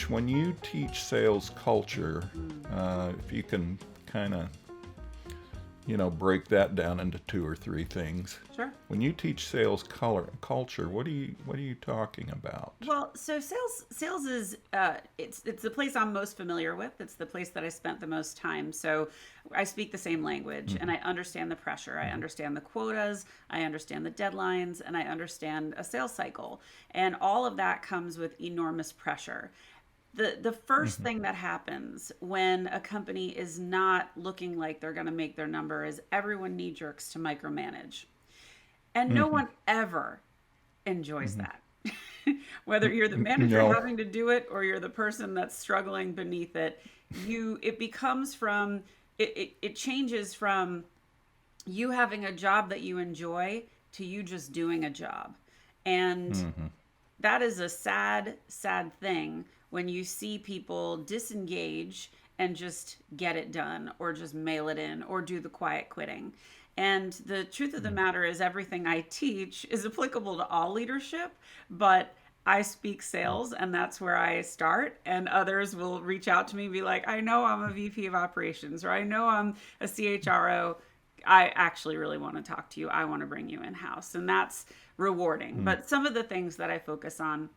when you teach sales culture, if you can kind of, break that down into two or three things. Sure. When you teach sales culture, what are you talking about? Well, so sales is it's the place I'm most familiar with. It's the place that I spent the most time. So I speak the same language and I understand the pressure. I understand the quotas, I understand the deadlines, and I understand a sales cycle. And all of that comes with enormous pressure. The first thing that happens when a company is not looking like they're going to make their number is everyone knee jerks to micromanage. And no one ever enjoys that. Whether you're the manager No. having to do it or you're the person that's struggling beneath it, it becomes from it changes from you having a job that you enjoy to you just doing a job. And that is a sad, sad thing when you see people disengage and just get it done or just mail it in or do the quiet quitting. And the truth of the matter is everything I teach is applicable to all leadership, but I speak sales and that's where I start. And others will reach out to me and be like, I know I'm a VP of operations or I know I'm a CHRO. I actually really want to talk to you. I want to bring you in house. And that's rewarding. But some of the things that I focus on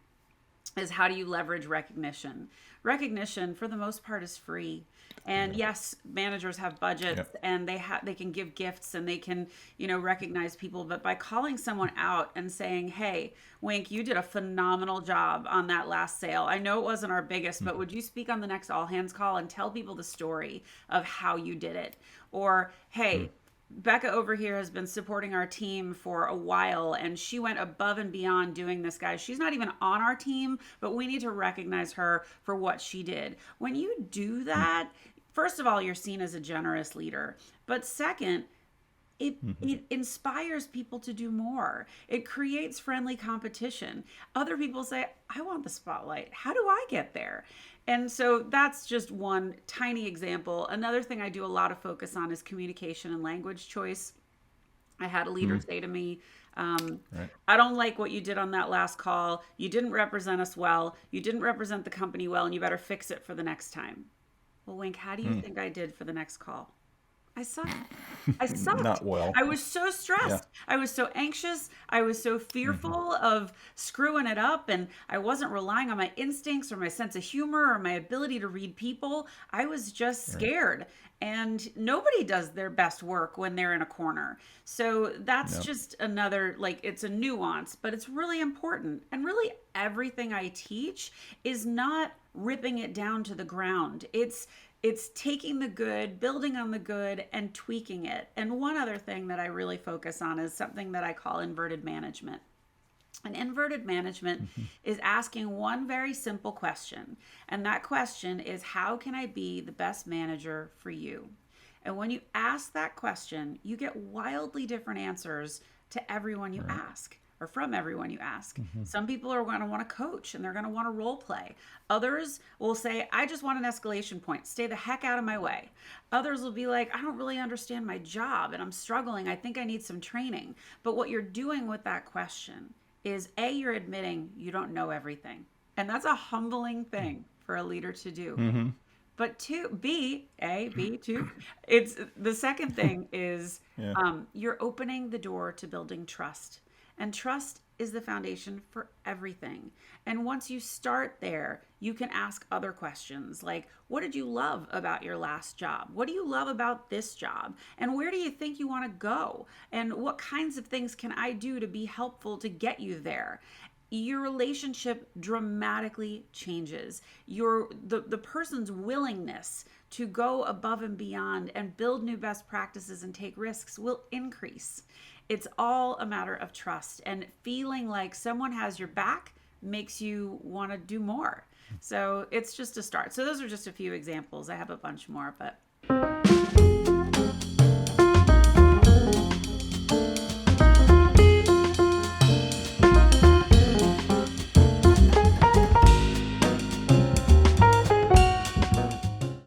is how do you leverage recognition? Recognition, for the most part, is free. And yes, managers have budgets and they can give gifts and they can, recognize people. But by calling someone out and saying, hey, Wink, you did a phenomenal job on that last sale. I know it wasn't our biggest, but would you speak on the next all hands call and tell people the story of how you did it? Or, hey, Becca over here has been supporting our team for a while and she went above and beyond doing this, guys. She's not even on our team, but we need to recognize her for what she did. When you do that, first of all, you're seen as a generous leader. But second, it inspires people to do more. It creates friendly competition. Other people say, I want the spotlight. How do I get there? And so that's just one tiny example. Another thing I do a lot of focus on is communication and language choice. I had a leader say to me, I don't like what you did on that last call. You didn't represent us well. You didn't represent the company well, and you better fix it for the next time. Well, Wink, how do you think I did for the next call? I sucked. I sucked. Not well. I was so stressed. I was so anxious. I was so fearful of screwing it up. And I wasn't relying on my instincts or my sense of humor or my ability to read people. I was just scared. And nobody does their best work when they're in a corner. So that's just another, it's a nuance, but it's really important. And really everything I teach is not ripping it down to the ground. It's taking the good, building on the good, and tweaking it. And one other thing that I really focus on is something that I call inverted management. And inverted management is asking one very simple question. And that question is, how can I be the best manager for you? And when you ask that question, you get wildly different answers to everyone you ask. Or from everyone you ask. Some people are going to want to coach and they're going to want to role play. Others will say, I just want an escalation point. Stay the heck out of my way. Others will be like, I don't really understand my job and I'm struggling. I think I need some training. But what you're doing with that question is A, you're admitting you don't know everything. And that's a humbling thing for a leader to do. But two, it's the second thing is you're opening the door to building trust. And trust is the foundation for everything. And once you start there, you can ask other questions like, what did you love about your last job? What do you love about this job? And where do you think you want to go? And what kinds of things can I do to be helpful to get you there? Your relationship dramatically changes. The person's willingness to go above and beyond and build new best practices and take risks will increase. It's all a matter of trust, and feeling like someone has your back makes you want to do more. So it's just a start. So those are just a few examples. I have a bunch more, but